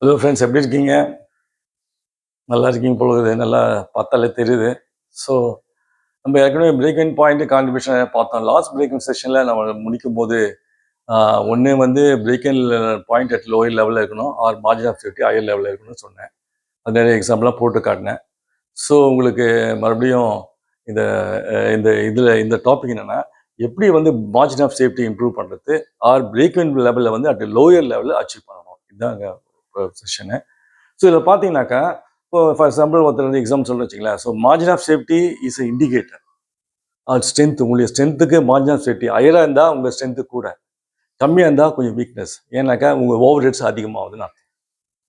Hello friends, எப்படி இருக்கீங்க? நல்லா இருக்கீங்க போல இருக்குது. நல்லா பார்த்தாலே தெரியுது. ஸோ நம்ம ஏற்கனவே பிரேக் இன் பாயிண்ட் கான்ட்ரிபியூஷன் பார்த்தோம். லாஸ்ட் பிரேக் இன் செஷனில் நம்ம முடிக்கும்போது ஒன்று வந்து break in point at lower லெவலில் இருக்கணும், or margin of safety higher லெவலில் இருக்கணும்னு சொன்னேன். அது நிறைய எக்ஸாம்பிளாக போட்டு காட்டினேன். ஸோ உங்களுக்கு மறுபடியும் இந்த இந்த இதில் இந்த டாபிக் என்னென்னா, எப்படி வந்து மார்ஜின் ஆஃப் சேஃப்டி இம்ப்ரூவ் பண்ணுறது, ஆர் பிரேக் இன் லெவலில் வந்து அட் லோயர் லெவலில் அச்சீவ் பண்ணணும். இதுதான் செஷனு. ஸோ இதில் பார்த்தீங்கன்னாக்கா, இப்போ ஃபார் எக்ஸாம்பிள் ஒருத்தர் வந்து எக்ஸாம்பிள் சொல்ல வச்சுங்களேன். So margin of safety is a indicator or strength. உங்களுடைய ஸ்ட்ரென்த்துக்கு மார்ஜின் ஆஃப் சேஃப்டி ஹையராக இருந்தால் உங்கள் ஸ்ட்ரென்த்து கூட, கம்மியாக இருந்தால் கொஞ்சம் வீக்னஸ். ஏன்னாக்கா உங்கள் ஓவர் ஹெட்ஸ் அதிகமாகுதுன்னு அர்த்தம்.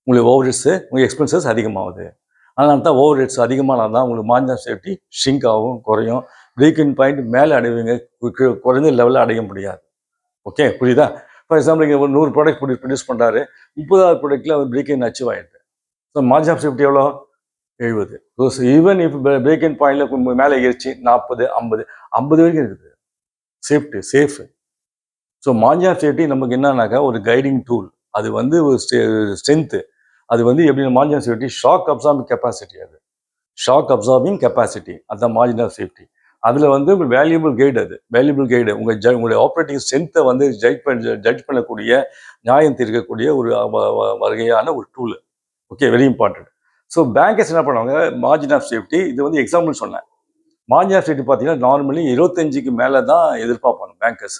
உங்களுக்கு ஓவர் ஹெட்ஸு, உங்கள் எக்ஸ்பென்சஸ் அதிகமாகுது. அதனால தான் ஓவர் ஹெட்ஸ் அதிகமானால் தான் உங்களுக்கு மார்ஜின் ஆஃப் சேஃப்டி ஷ்ரிங்க் ஆகும், குறையும். பிரேக் இன் பாயிண்ட் மேலே அடைவீங்க, குறைஞ்ச லெவலில் அடைய முடியாது. ஓகே, புரியுதா? ஃபார் எக்ஸாம்பிள் இங்கே ஒரு 100 ப்ராடக்ட் ப்ரொடியூஸ் பண்ணுறாரு, 30வது ப்ராடக்ட்டில் அவர் பிரேக் இன் அச்சீவ் ஆகிடுது. ஸோ மார்ஜின் ஆஃப் சேஃப்டி எவ்வளோ? 70. ஸோ ஈவன் இப்போ பிரேக் இன் பாயிண்டில் மேலே ஏறிச்சு 40, 50, 50 வரைக்கும் இருக்குது safety, safe. So margin of safety நமக்கு என்னன்னாக்கா ஒரு கைடிங் டூல். அது வந்து ஒரு ஸ்ட்ரென்த்து. அது வந்து எப்படி margin of safety shock absorbing capacity. அது ஷாக் அப்சார்பிங் கெப்பாசிட்டி, அதுதான் மார்ஜின் ஆஃப் சேஃப்டி. அதில் வந்து வேல்யூபிள் கைடு. அது வேல்யூபிள் கைடு உங்களுடைய ஆப்ரேட்டிங் ஸ்ட்ரென்த்தை வந்து ஜட்ஜ் பண்ணக்கூடிய, நியாயம் தீர்க்கக்கூடிய ஒரு வகையான ஒரு tool. Okay, very important. So bankers என்ன பண்ணுவாங்க, மார்ஜின் ஆஃப் சேஃப்டி, இது வந்து எக்ஸாம்பிள் சொன்னேன். மார்ஜின் ஆஃப் சேஃப்டி பார்த்தீங்கன்னா நார்மலி 25க்கு மேலே தான் எதிர்பார்ப்பாங்க பேங்கர்ஸ்.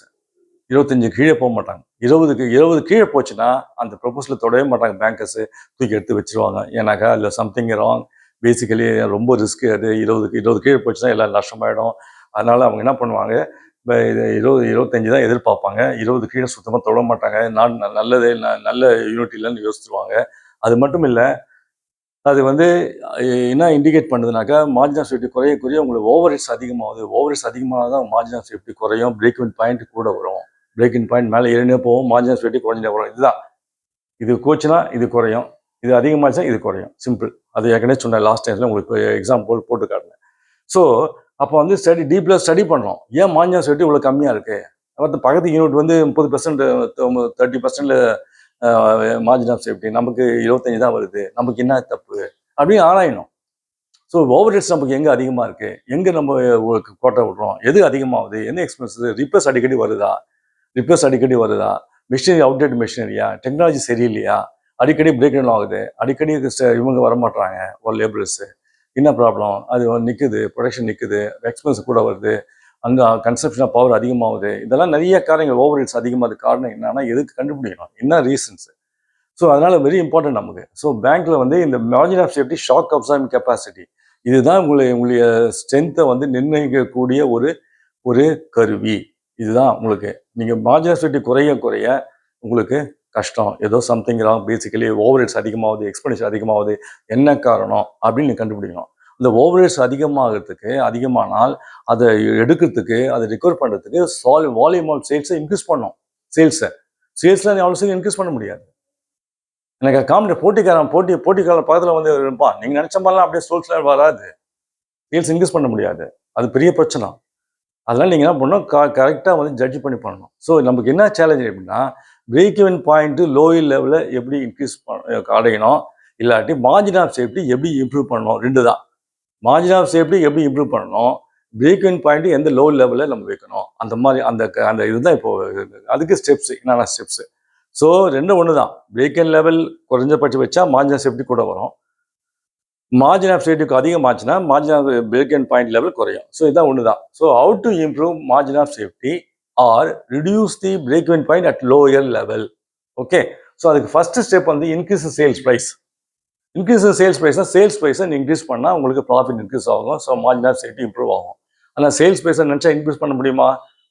25 கீழே போக மாட்டாங்க. 20 கீழே போச்சுன்னா அந்த ப்ரொபோசலில் தொடவே மாட்டாங்க பேங்கர்ஸு. தூக்கி எடுத்து வச்சுருவாங்க. ஏன்னாக்கா இல்லை சம்திங் ராங், பேசிக்கலி ரொம்ப ரிஸ்க்கு. அது 20 கீழே போச்சுன்னா எல்லாம் நஷ்டமாயிடும். அதனால் அவங்க என்ன பண்ணுவாங்க, இப்போ 25 தான் எதிர்பார்ப்பாங்க. 20 கீழே சுத்தமாக தொட மாட்டாங்க. நல்லதே நல்ல யூனிட் இல்லைன்னு யோசிச்சுருவாங்க. அது மட்டும் இல்லை, அது வந்து என்ன இண்டிகேட் பண்ணுதுனாக்கா, மார்ஜின் ஆஃப் சேஃப்டி குறைய குறைய உங்களுக்கு ஓவர் ஹெட்ஸ் அதிகமாகுது. ஓவர் ஹெட்ஸ் அதிகமாக தான் மார்ஜின் ஆஃப் சேஃப்டி குறையும், பிரேக் இன் பாயிண்ட் கூட வரும். பிரேக் இன் பாயிண்ட் மேலே ஏறினே போகும், மார்ஜின் ஆஃப் சேஃப்டி குறைஞ்சினே வரும். இதுதான். இது கோச்சுனா இது குறையும், இது அதிகமாச்சுன்னா இது குறையும். சிம்பிள். அது ஏற்கனவே சொன்ன லாஸ்ட் டைம்ல உங்களுக்கு எக்ஸாம்பிள் போட்டு காட்டினேன். ஸோ அப்போ வந்து டீப்ல ஸ்டடி பண்ணுறோம். ஏன் மார்ஜின் ஆஃப் சேஃப்டி இவ்வளோ கம்மியாக இருக்குது? பக்கத்து யூனிட் வந்து 30%, 30% மார்ஜின் ஆஃப் சேஃப்டி, நமக்கு 25 தான் வருது. நமக்கு என்ன தப்பு அப்படின்னு ஆராயணும். ஸோ ஓவர் ஹெட்ஸ் நமக்கு எங்கே அதிகமாக இருக்குது, எங்கே நம்ம கோட்டை விடுறோம், எது அதிகமாகுது, என்ன எக்ஸ்பென்சஸ், ரிப்பேர்ஸ் அடிக்கடி வருதா, மிஷினரி அவுடேட் மிஷினரியா, டெக்னாலஜி சரியில்லையா, அடிக்கடி பிரேக் டவுன் ஆகுது, அடிக்கடி இவங்க வரமாட்டாங்க ஒரு லேபரர்ஸு, என்ன ப்ராப்ளம், அது நிற்குது, ப்ரொடக்ஷன் நிற்குது, எக்ஸ்பென்ஸ் கூட வருது, அங்கே கன்சப்ஷன் ஆஃப் பவர் அதிகமாகுது. இதெல்லாம் நிறைய காரணங்கள். ஓவர் ஹெட்ஸ் அதிகமாக காரணம் என்னன்னா எதுக்கு கண்டுபிடிக்கணும், என்ன ரீசன்ஸ். ஸோ அதனால வெரி இம்பார்ட்டன்ட் நமக்கு. ஸோ பேங்க்ல வந்து இந்த margin of safety, shock absorbing capacity, இதுதான் உங்களுடைய ஸ்ட்ரென்த்தை வந்து நிர்ணயிக்கக்கூடிய ஒரு கருவி. இதுதான் உங்களுக்கு. நீங்கள் மார்ஜின் ஆஃப் சேஃப்டி குறைய குறைய உங்களுக்கு கஷ்டம். ஏதோ something wrong, basically overheads அதிகமாகுது, எக்ஸ்பெண்டிச்சர் அதிகமாகுது, என்ன காரணம் அப்படின்னு நீங்கள் கண்டுபிடிக்கணும். இந்த ஓவர் ஹெட்ஸ் அதிகமானால் அதை எடுக்கிறதுக்கு, அதை ரிகவர் பண்ணுறதுக்கு வால்யூம் ஆஃப் சேல்ஸை இன்க்ரீஸ் பண்ணணும். சேல்ஸில் அவ்வளோ சீக்கிரம் இன்க்ரீஸ் பண்ண முடியாது. எனக்கு போட்டிக்காரன் பக்கத்தில் வந்து இருப்பான். நீங்கள் நினச்ச மாதிரிலாம் அப்படியே சேல்ஸ்லாம் வராது. சேல்ஸ் இன்க்ரீஸ் பண்ண முடியாது. அது பெரிய பிரச்சனை. அதெல்லாம் நீங்கள் என்ன பண்ணணும், கரெக்டாக வந்து ஜட்ஜ் பண்ணி பண்ணணும். ஸோ நமக்கு என்ன சேலஞ்ச் அப்படின்னா, பிரேக் இவன் பாயிண்ட்டு லோயர் லெவலில் எப்படி இன்க்ரீஸ் அடையணும், இல்லாட்டி மார்ஜின் ஆஃப் சேஃப்டி எப்படி இம்ப்ரூவ் பண்ணணும். 2 தான். மார்ஜின் ஆஃப் சேஃப்டி எப்படி இம்ப்ரூவ் பண்ணணும், பிரேக் இவன் பாயிண்ட்டு எந்த லோ லெவலில் நம்ம வைக்கணும், அந்த மாதிரி அந்த இதுதான் இப்போ அதுக்கு ஸ்டெப்ஸ். என்னென்ன ஸ்டெப்ஸு? ஸோ 2 ஒன்று தான். பிரேக் இன் லெவல் குறைஞ்சபட்சம் வச்சா மார்ஜின் ஆஃப் சேஃப்டி கூட வரும். மார்ஜின் ஆஃப் சேஃப்டிக்கு அதிகமாச்சுன்னா margin of break in point level குறையும். ஸோ இதான் ஒன்று தான். So how to improve margin of safety or reduce the break in point at lower level. Okay. So அதுக்கு ஃபர்ஸ்ட் ஸ்டெப் வந்து இன்க்ரீஸ் சேல்ஸ் ப்ரைஸ். சேல்ஸ் ப்ரைஸை increase பண்ணால் உங்களுக்கு profit increase ஆகும். So margin of safety improve ஆகும். ஆனால் sales ப்ரைஸை நினச்சா இன்க்ரீஸ் பண்ண முடியுமா?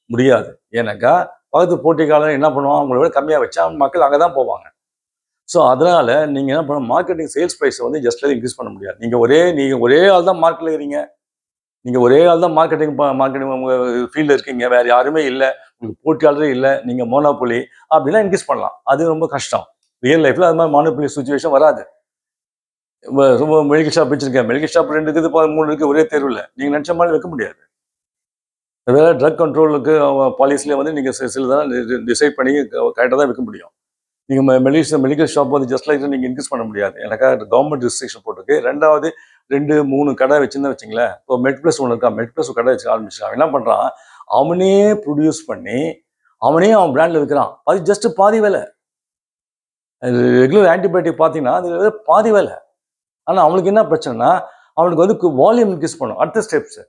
முடியாது. ஏன்னாக்கா பக்கத்து போட்டிக்காரன் என்ன பண்ணுவான், உங்களை விட கம்மியாக வச்சா மக்கள் அங்கே தான் போவாங்க. ஸோ அதனால் நீங்கள் என்ன பண்ணணும், மார்க்கெட்டிங் சேல்ஸ் ப்ரைஸை வந்து ஜஸ்ட்ல இன்க்ரீஸ் பண்ண முடியாது. நீங்கள் ஒரே ஆள் தான் மார்க்கெட்டில் இருக்கீங்க, நீங்கள் ஒரே ஆள் தான் மார்க்கெட்டிங் உங்கள் ஃபீல்டில் இருக்கீங்க, வேறு யாருமே இல்லை, உங்களுக்கு போட்டியாளரே இல்லை, நீங்கள் மோனோபொலி அப்படின்னா இன்க்ரீஸ் பண்ணலாம். அது ரொம்ப கஷ்டம். ரியல் லைஃப்பில் அது மாதிரி மோனோபொலி சுச்சுவேஷன் வராது. ரொம்ப மெடிக்கல் ஷாப் வச்சுருக்கேன், மெடிக்கல் ஷாப் 2 இருக்குது, 3 இருக்குது, ஒரே தேர்வில் நீங்கள் நினச்ச மாதிரி வைக்க முடியாது. வேறு ட்ரக் கண்ட்ரோலுக்கு பாலிசியில் வந்து நீங்கள் சில தான் டிசைட் பண்ணி கரெக்டாக தான் வைக்க முடியும். நீங்கள் மெடிக்கல் ஷாப் வந்து ஜஸ்ட் லைக் நீங்கள் இன்க்ரீஸ் பண்ண முடியாது. எனக்காக கவர்மெண்ட் ரெஸ்ட்ரிக்ஷன் போட்டிருக்கு. ரெண்டாவது 2-3 கடை வச்சுருந்தா வச்சிங்களேன். இப்போ மெட் ப்ளஸ் ஒன்று இருக்கா, மெட் ப்ளஸ் கடை வச்சு ஆரம்பிச்சிட்டான். என்ன பண்ணுறான், அவனே ப்ரொடியூஸ் பண்ணி அவனே அவன் பிராண்டில் விற்கிறான். அது ஜஸ்ட் பாதி வேலை. ரெகுலர் ஆன்டிபயோட்டிக் பார்த்தீங்கன்னா அது பாதி வேலை. ஆனால் அவனுக்கு என்ன பிரச்சனைனா, அவனுக்கு வந்து வால்யூம் இன்க்ரீஸ் பண்ணும் அடுத்த ஸ்டெப்ஸ்.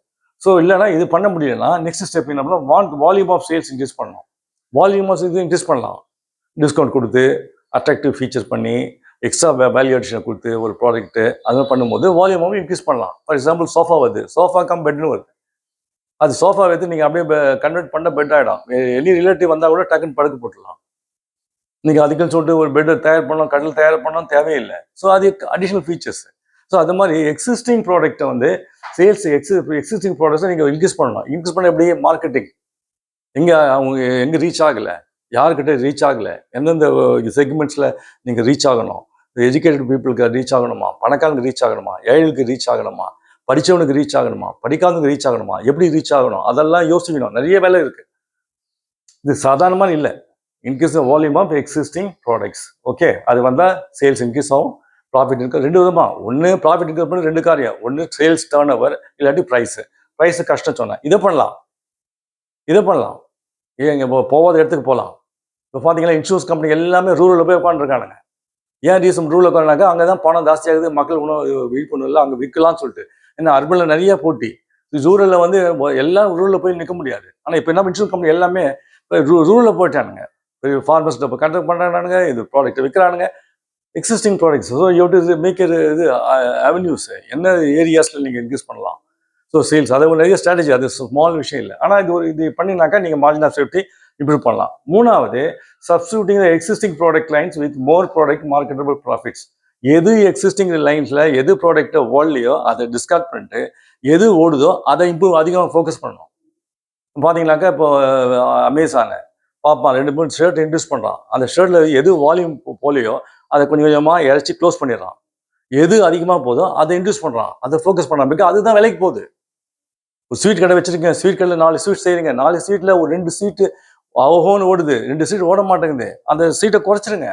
ஸோ இல்லைனா இது பண்ண முடியலன்னா நெக்ஸ்ட் ஸ்டெப் என்ன பண்ணணும், வால்யூம் ஆஃப் சேல்ஸ் இன்க்ரீஸ் பண்ணணும். வால்யூம் ஆஃப் இது இன்க்ரீஸ் பண்ணலாம். டிஸ்கவுண்ட் கொடுத்து அட்ராக்டிவ் ஃபீச்சர் பண்ணி எக்ஸ்ட்ரா வேல்யூ அடிஷன் கொடுத்து ஒரு ப்ராடக்ட்டு அதெல்லாம் பண்ணும்போது வால்யூமாகவும் இன்க்ரீஸ் பண்ணலாம். ஃபார் எக்ஸாம்பிள் சோஃபா வருது, சோஃபா கம் பெட்னு வருது. அது சோஃபா எடுத்து நீங்கள் அப்படியே கன்வெர்ட் பண்ண பெட் ஆகிடும். எனி ரிலேட்டிவ் வந்தால் கூட டக்குன்னு படுக்க போட்டுடலாம். நீங்கள் அதுக்குன்னு சொல்லிட்டு ஒரு பெட்டை தயார் பண்ணலாம், கட்டில் தயார் பண்ணலாம் தேவையில்லை. ஸோ அது அடிஷ்னல் ஃபீச்சர்ஸ். ஸோ அது மாதிரி எக்ஸிஸ்டிங் ப்ராடக்ட்டை வந்து சேல்ஸ் எக்ஸிஸ்டிங் ப்ராடக்ட்ஸை நீங்கள் இன்க்ரீஸ் பண்ணலாம். இன்க்ரீஸ் பண்ண எப்படி, மார்க்கெட்டிங் எங்கே ரீச் ஆகலை, யாருக்கிட்ட ரீச் ஆகலை, எந்தெந்த செக்மெண்ட்ஸில் நீங்கள் ரீச் ஆகணும், எஜுகேட்டட் பீப்புளுக்கு ரீச் ஆகணுமா, பணக்காரனுக்கு ரீச் ஆகணுமா, ஏழைகளுக்கு ரீச் ஆகணுமா, படித்தவனுக்கு ரீச் ஆகணுமா, படிக்காதவனுக்கு ரீச் ஆகணுமா, எப்படி ரீச் ஆகணும், அதெல்லாம் யோசிக்கணும். நிறைய வேலை இருக்குது. இது சாதாரணமாக இல்லை. Increase the volume of existing products. Okay, அது வந்தால் சேல்ஸ் இன்க்ரீஸ் ஆகும், ப்ராஃபிட் இன்க்ரீஸ். 2 விதமாக, ஒன்று ப்ராஃபிட் இன்க்ரீஸ் பண்ணி 2 காரியம். ஒன்று சேல்ஸ் டர்ன் ஓவர், இல்லாட்டி ப்ரைஸு கஷ்டம் சொன்னேன். இதை பண்ணலாம். ஏங்க இப்போ போகாத இடத்துக்கு போகலாம். இப்போ பார்த்தீங்கன்னா இன்சூரன்ஸ் கம்பெனி எல்லாமே ரூரலில் போய் உட்காந்துருக்கானுங்க. ஏன் ரீசன் ரூலில் உட்காந்துனாக்கா அங்கே தான் பணம் ஜாஸ்தியாகுது, மக்கள் விழிப்புணர்வு இல்லை, அங்கே விற்கலாம்னு சொல்லிட்டு. ஏன்னா அர்பனில் நிறைய போட்டி. ரூரலில் வந்து எல்லாம் ரூலில் போய் நிற்க முடியாது. ஆனால் இப்போ என்ன இன்சூரன்ஸ் கம்பெனி எல்லாமே ரூலில் போயிட்டானுங்க. ஃபார்மர்ஸ்ட்டை இப்போ கண்டக்ட் பண்ணுறானுங்க, இது ப்ராடக்ட் விற்கிறானுங்க, existing products. So you to make இது அவென்யூஸ், என்ன ஏரியாஸில் நீங்கள் இன்க்ரீஸ் பண்ணலாம். ஸோ சேல்ஸ் அது நிறைய ஸ்ட்ராட்டஜி, அது ஸ்மால் விஷயம் இல்லை. ஆனால் இது பண்ணினாக்கா நீங்கள் மார்ஜின் ஆஃப் சேஃப்டி இம்ப்ரூவ் பண்ணலாம். 3வது, substituting the existing product lines with more product marketable profits. எது எக்ஸிஸ்டிங் லைன்ஸில் எது ப்ராடக்ட்டை ஓடலையோ அதை டிஸ்கார்ட் பண்ணிட்டு எது ஓடுதோ அதை அதிகமாக ஃபோக்கஸ் பண்ணணும். பார்த்தீங்கன்னாக்கா இப்போ அமேசானை பார்ப்பான், 2-3 ஷர்ட் இன்ட்ரடியூஸ் பண்ணுறான். அந்த ஷர்ட்டில் எது வால்யூம் போலையோ அதை கொஞ்சம் கொஞ்சமாக இறச்சி க்ளோஸ் பண்ணிடுறான். எது அதிகமாக போதோ அதை இன்ட்ரடியூஸ் பண்ணுறான், அதை ஃபோக்கஸ் பண்ணுறான். பிகாஸ் அதுதான் விலைக்கு போகுது. ஒரு ஸ்வீட் கடை வச்சுருக்கேன், ஸ்வீட் கடையில் 4 ஸ்வீட் செய்கிறீங்க, 4 ஸ்வீட்டில் ஒரு 2 ஸ்வீட்டு ஓஹோன்னு ஓடுது, 2 ஸ்வீட் ஓட மாட்டேங்குது, அந்த ஸ்வீட்டை குறைச்சிருங்க.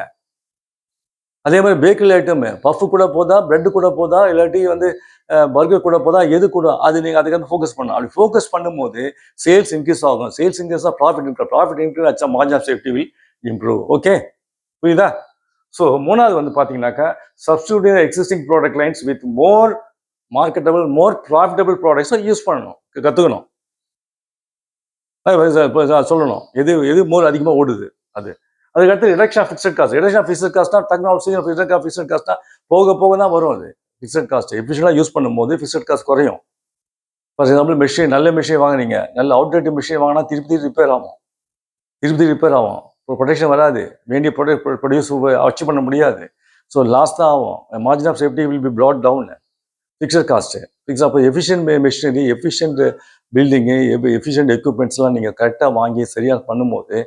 அதே மாதிரி பேக்கரி ஐட்டமு பஃப் கூட போதா, பிரெட்டு கூட போதா, இல்லாட்டி வந்து பர்கர் கூட போதா, எது கூட, அது நீங்கள் அதுக்கு வந்து ஃபோக்கஸ் பண்ணணும். அப்படி ஃபோக்கஸ் பண்ணும்போது சேல்ஸ் இன்க்ரீஸ் ஆகும். சேல்ஸ் இன்க்ரீஸ் ஆகும், ப்ராஃபிட் இன்க்ரீஸ் ஆச்சா margin of safety will improve. Okay, புரியுதா? ஸோ 3வது வந்து பார்த்தீங்கன்னாக்கா substituting existing product lines with more marketable more profitable ப்ராடக்ட்ஸை யூஸ் பண்ணணும், கற்றுக்கணும், சொல்லணும். எது மோர் அதிகமாக ஓடுது அது. அதுக்கடுத்து reduction of fixed cost. Reduction of fixed காஸ்ட்னா டெக்னாலஜி ரிடக்ஷன் ஆஃப் ஃபிக்ஸட் காஸ்ட்னா போக போக தான் வரும். அது ஃபிக்ஸட் காஸ்ட் எஃபிஷியண்டாக யூஸ் பண்ணும்போது ஃபிக்ஸட் காஸ்ட் குறையும். ஃபார் எக்ஸாம்பிள் நல்ல மிஷின் வாங்குறீங்க, நல்ல அவுட்டேட் மிஷின் வாங்கினா திருப்பி ரிப்பேர் ஆகும். ப்ரொடெக்ஷன் வராது, வேண்டிய ப்ரொடியூஸ் அச்சீவ் பண்ண முடியாது. ஸோ லாஸ் தான் ஆகும். Margin of safety will be brought down. Fixed cost அப்போ efficient machinery, efficient building, efficient எக்யூப்மெண்ட்ஸ்லாம் நீங்கள் கரெக்டாக வாங்கி சரியாக பண்ணும்போது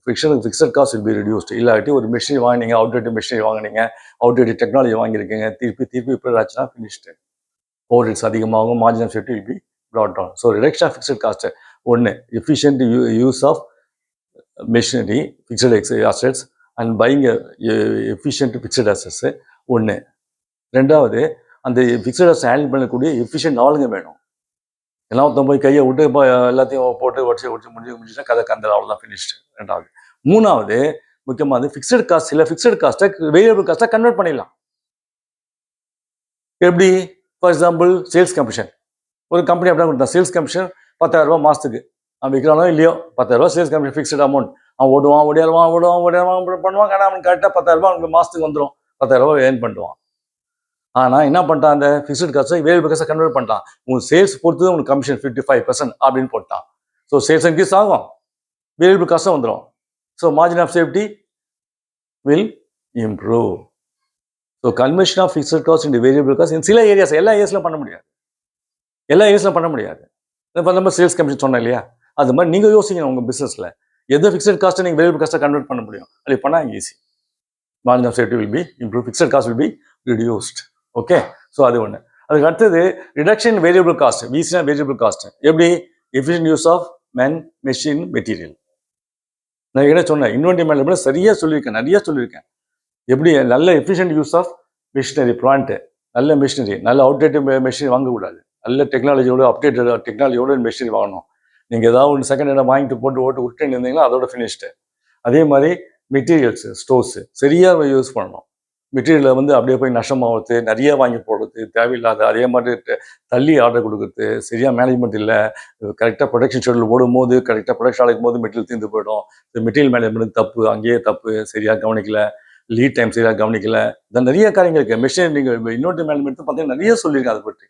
fixed cost will be reduced. இல்லாட்டி ஒரு மிஷினரி வாங்கினீங்க, அவுட்டேட் மிஷினரி வாங்கினீங்க, அவுட்டேட் டெக்னாலஜி வாங்கியிருக்கீங்க, திருப்பி ரிப்பேர் ஆச்சுன்னா ஃபினிஷ்டு. ஓவர் ரேட்ஸ் அதிகமாகும், margin of safety will be brought down. So reduction of fixed cost ஒன்று, efficient use of machinery, fixed assets and buying efficient fixed assets ஒன்று. ரெண்டாவது, அந்த fixed assets handle பண்ணக்கூடிய efficient ஆளுங்க வேணும். எல்லாம் போய் கையை விட்டு இப்போ எல்லாத்தையும் போட்டு உடச்சி முடிஞ்சுன்னா கதை கந்தல், அவ்வளோதான் ஃபினிஷ்டு. ரெண்டாவது. 3வது முக்கியமாக ஃபிக்ஸட் காஸ்ட், இல்லை ஃபிக்ஸட் காஸ்ட்டை வேரியபிள் காஸ்ட்டாக கன்வெர்ட் பண்ணிடலாம். எப்படி? For example sales commission. ஒரு கம்பெனி அப்படின்னா கொடுத்தா சேல்ஸ் கமிஷன் 10,000 ரூபா மாதத்துக்கு. அவன் விற்கிறானோ இல்லையோ 10,000 ரூபா சேல்ஸ் கமிஷன் ஃபிக்ஸ்ட் அமௌண்ட். அவன் ஓடுவான் பண்ணுவான். ஆனால் அவனுக்கு கரெக்டாக 10,000 ரூபா அவனுக்கு மாதத்துக்கு வந்துடும். 10,000 ரூபா ஏர்ன் பண்ணுவான். ஆனால் என்ன பண்ணிட்டான், அந்த ஃபிக்ஸ்ட் காஸ்ட்டை வேரியபிள் காஸ்ட்டை கன்வெர்ட் பண்ணிட்டான். உங்கள் சேல்ஸ் பொறுத்து உங்களுக்கு கமிஷன் 55% அப்படின்னு போட்டான். ஸோ சேல்ஸ் இன்க்ரீஸ் ஆகும், வேரியபிள் காஸ்ட்டும் வந்துடும். So margin of safety will improve. So conversion of fixed cost in variable cost சில ஏரியாஸ், எல்லா ஏரியாஸ்லாம் பண்ண முடியாது. இப்போ நம்ம சேல்ஸ் கமிஷன் சொன்னேன் இல்லையா, அது மாதிரி நீங்கள் யோசிக்கணும் உங்கள் பிஸ்னஸில் எது ஃபிக்ஸட் காஸ்ட்டை நீங்கள் வேரியபிள் காஸ்ட்டை கன்வெர்ட் பண்ண முடியும். அது பண்ணால் easy. Margin of safety will be improve, fixed cost will be reduced. Okay, so அது ஒன்று. அதுக்கு அடுத்தது reduction variable cost. Variable cost எப்படி? Efficient use of machine, material. நான் என்ன சொன்னேன், இன்வென்டரி மேனேஜ்மெண்ட் சரியாக சொல்லியிருக்கேன், நிறைய சொல்லியிருக்கேன். எப்படி நல்ல efficient use of machinery plant, நல்ல மிஷினரி, நல்ல அவுடேட்டட் மிஷினரி வாங்கக்கூடாது. நல்ல டெக்னாலஜியோட அப்டேட்டட் டெக்னாலஜியோட மிஷினரி வாங்கணும். நீங்கள் ஏதாவது ஒன்று செகண்ட் ஹேண்டாக வாங்கிட்டு போட்டு விட்டுன்னு இருந்தீங்கன்னா அதோட ஃபினிஷ்டு. அதே மாதிரி மெட்டீரியல்ஸு, ஸ்டோர்ஸு சரியாக யூஸ் பண்ணணும். மெட்டீரியலை வந்து அப்படியே போய் நஷ்டமாகிறது, நிறைய வாங்கி போடுறது, தேவையில்லாத அதே மாதிரி தள்ளி ஆர்டர் கொடுக்குறது, சரியாக மேனேஜ்மெண்ட் இல்லை, கரெக்டாக ப்ரொடக்ஷன் ஷெட்யூல் போடும்போது கரெக்டாக ப்ரொடக்ஷன் ஆகும் போது மெட்டீரியல் தீர்ந்து போயிடும். மெட்டீரியல் மேனேஜ்மெண்ட் தப்பு, அங்கேயே தப்பு, சரியாக கவனிக்கல, லீட் டைம் சரியாக கவனிக்கல, இந்த நிறைய காரியங்கள் இருக்குது. மிஷின் நீங்கள் இன்னொரு மேனேஜ்மெண்ட் பார்த்தீங்கன்னா நிறைய சொல்லியிருக்கேன் அதை பற்றி.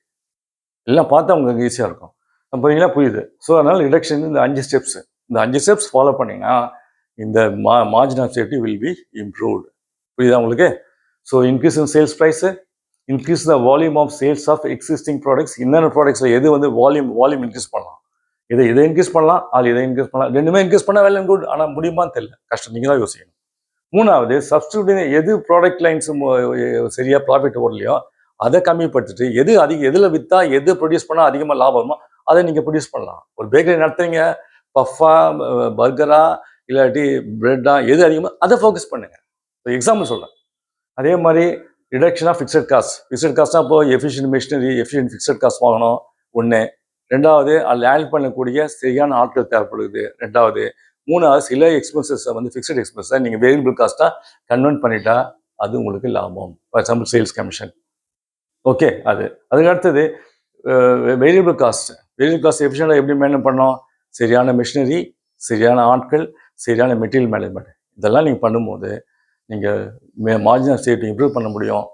எல்லாம் பார்த்தா உங்களுக்கு ஈஸியாக இருக்கும். பார்த்தீங்கன்னா புரியுது. ஸோ அதனால் ரிடக்ஷன் இந்த 5 ஸ்டெப்ஸ், இந்த 5 ஸ்டெப்ஸ் ஃபாலோ பண்ணிங்கன்னா இந்த margin of safety will be improved. புரியுதா உங்களுக்கு? So increase in sales price, increase the volume of sales of existing products. இன்னொரு ப்ராடக்ட்ஸில் எது வந்து வால்யூம் இன்க்ரீஸ் பண்ணலாம், இதை இன்க்ரீஸ் பண்ணலாம், இதை இன்க்ரீஸ் பண்ணலாம். ரெண்டுமே இன்க்ரீஸ் பண்ணால் வெல் அண்ட் குட். ஆனால் முடியுமான்னு தெரியல, கஷ்டம். நீங்கள் தான் யோசிக்கணும். 3வது சப்ஸ்டியூட், எது ப்ராடக்ட் லைன்ஸ் சரியாக ப்ராஃபிட் வரலையோ அதை கம்மிப்படுத்திட்டு எதில் விற்றா எது ப்ரொடியூஸ் பண்ணால் அதிகமாக லாபமோ அதை நீங்கள் ப்ரொடியூஸ் பண்ணலாம். ஒரு பேக்கரி நடத்துறீங்க, பஃபா, பர்கரா, இல்லாட்டி பிரெட்டா, எது அதிகமாக அதை ஃபோக்கஸ் பண்ணுங்க. எக்ஸாம்பிள் சொல்கிறேன். அதே மாதிரி ரிடக்ஷன் ஆஃப் ஃபிக்ஸட் காஸ்ட்னா இப்போ efficient machinery, efficient fixed cost வாங்கணும் ஒன்று. 2வது அதில் ஆட் பண்ணக்கூடிய சரியான ஆட்கள் தேவைப்படுது 2வது. 3வது சில எக்ஸ்பென்சஸை வந்து ஃபிக்ஸட் எக்ஸ்பென்ஸை நீங்கள் வேரியபிள் காஸ்ட்டாக கன்வெர்ட் பண்ணிட்டா அது உங்களுக்கு லாபம். For example sales commission. Okay, அதுக்கு அடுத்தது வேரியபிள் காஸ்ட் எஃபிஷியண்டாக எப்படி மேனேஜ் பண்ணோம்? சரியான மிஷினரி, சரியான ஆட்கள், சரியான மெட்டீரியல் மேனேஜ்மெண்ட், இதெல்லாம் நீங்கள் பண்ணும்போது நீங்கள் மார்ஜின் ஆஃப் சேஃப்டி இம்ப்ரூவ் பண்ண முடியும்.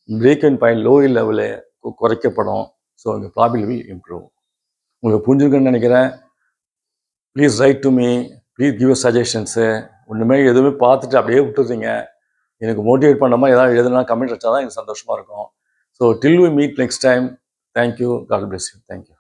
பிரேக் இன் பாயிண்ட் லோ லெவலில் குறைக்கப்படும். ஸோ உங்கள் ப்ராஃபிட் வில் இம்ப்ரூவ். உங்களுக்கு புரிஞ்சுருக்குன்னு நினைக்கிறேன். Please write to me, please give suggestions. ஒன்றுமே எதுவுமே பார்த்துட்டு அப்படியே விட்டுறீங்க. எனக்கு மோட்டிவேட் பண்ண மாதிரி ஏதாவது எழுதுனா கமெண்ட் வச்சா தான் எனக்கு சந்தோஷமாக இருக்கும். So till we meet next time. Thank you. God bless you. Thank you.